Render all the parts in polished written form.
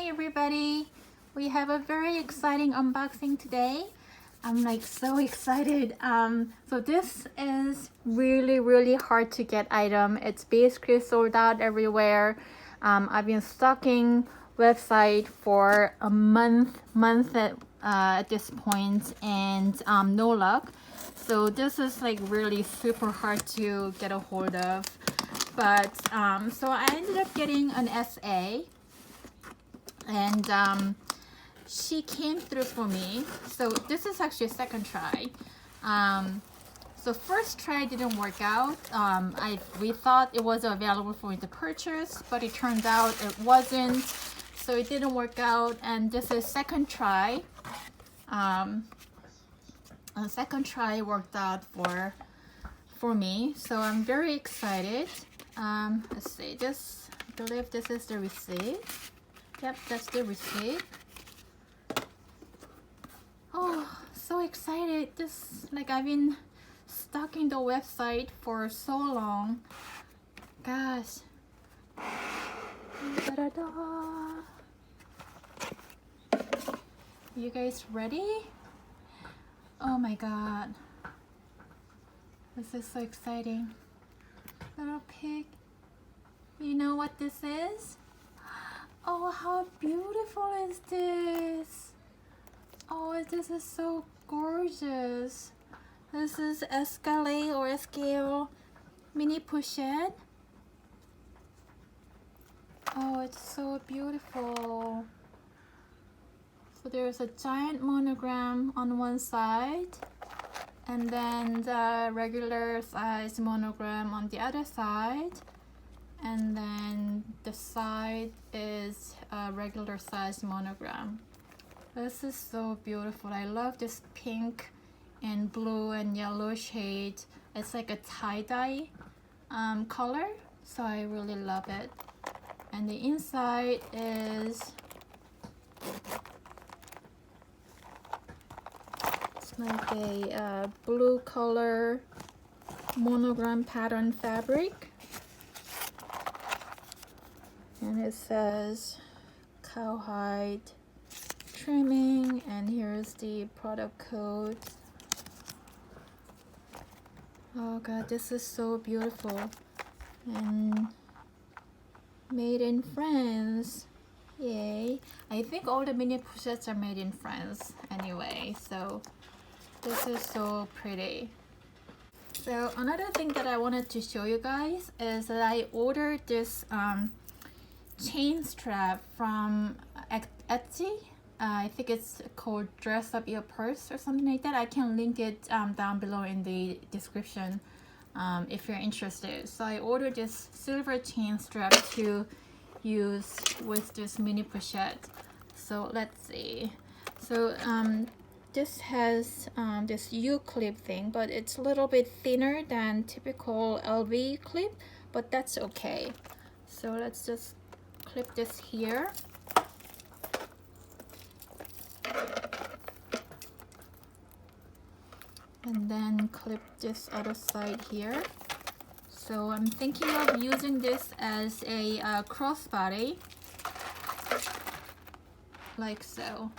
Hi everybody! We have a very exciting unboxing today. I'm like so excited. So this is really hard to get item. It's basically sold out everywhere. I've been stalking website for a month at this point, and no luck. So this is like really super hard to get a hold of. But so I ended up getting an SA, and she came through for me. So this is actually a second try. So first try didn't work out. We thought it was available for me to purchase, but it turned out it wasn't. So it didn't work out, and this is second try. A second try worked out for me, so I'm very excited. Let's see, this, I believe this is the receipt. Yep, that's the receipt. Oh, so excited. This, like, I've been stalking the website for so long. Gosh. Da-da-da. You guys ready? Oh my god. This is so exciting. Little pig. You know what this is? Oh, how beautiful is this? Oh, this is so gorgeous. This is Escalade or Escale mini pochette. Oh, it's so beautiful. So there's a giant monogram on one side, and then the regular size monogram on the other side, and then the side is a regular size monogram. This is so beautiful. I love this pink and blue and yellow shade. It's like a tie-dye color, so I really love it. And the inside is like a blue color monogram pattern fabric, and it says cowhide trimming, and here's the product code. Oh god, this is so beautiful, and made in France. Yay. I think all the mini pochettes are made in France anyway, so this is so pretty. So another thing that I wanted to show you guys is that I ordered this chain strap from Etsy. I think it's called Dress Up Your Purse or something like that. I can link it down below in the description if you're interested. So I ordered this silver chain strap to use with this mini pochette. So let's see. So this has this U-clip thing, but it's a little bit thinner than typical LV clip, but that's okay. So let's just clip this here. And then clip this other side here. So I'm thinking of using this as a crossbody, like so.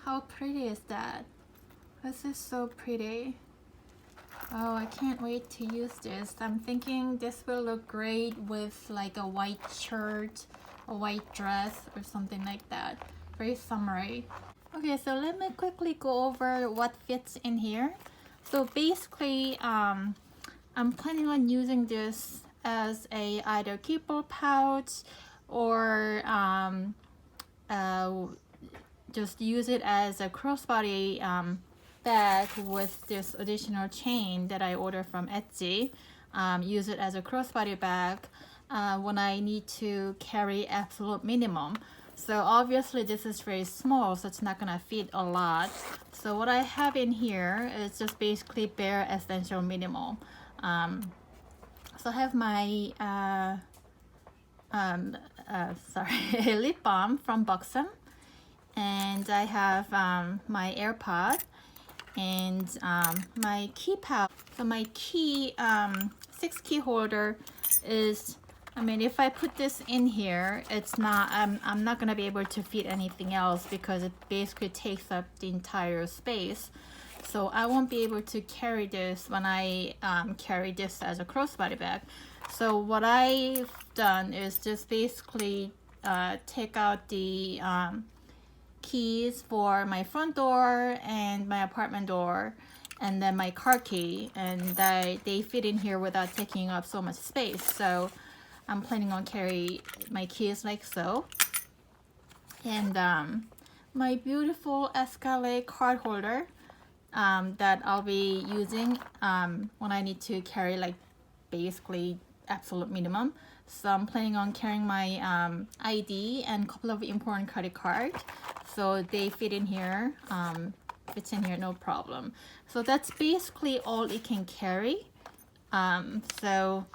How pretty is that? This is so pretty. Oh, I can't wait to use this. I'm thinking this will look great with like a white shirt, a white dress, or something like that. Very summery. Okay, so let me quickly go over what fits in here. So basically, I'm planning on using this as a either keeper pouch or just use it as a crossbody bag with this additional chain that I ordered from Etsy. Use it as a crossbody bag when I need to carry absolute minimum. So obviously this is very small, so it's not gonna fit a lot. So what I have in here is just basically bare essential minimum. So I have my lip balm from Buxom, and I have my AirPod and my key pouch. So my key 6 key holder is I mean, if I put this in here, it's not, I'm not gonna be able to fit anything else because it basically takes up the entire space. So I won't be able to carry this when I carry this as a crossbody bag. So what I've done is just basically take out the keys for my front door and my apartment door, and then my car key, and they fit in here without taking up so much space. So I'm planning on carry my keys like so, and my beautiful Escalade card holder that I'll be using when I need to carry like basically absolute minimum. So I'm planning on carrying my ID and a couple of important credit cards, so they fit in here. Fits in here no problem. So that's basically all it can carry. So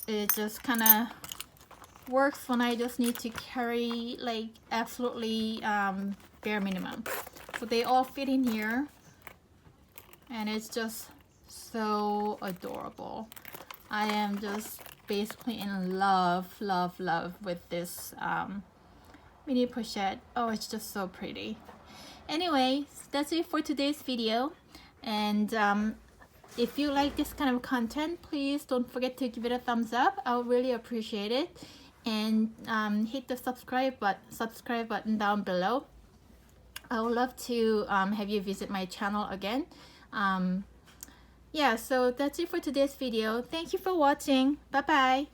it just kind of works when I just need to carry like absolutely bare minimum. So they all fit in here, and it's just so adorable. I am just basically in love with this mini pochette. Oh, it's just so pretty. Anyway, that's it for today's video, and if you like this kind of content, please don't forget to give it a thumbs up. I'll really appreciate it, and hit the subscribe button down below. I would love to have you visit my channel again. Yeah, so that's it for today's video. Thank you for watching. Bye bye.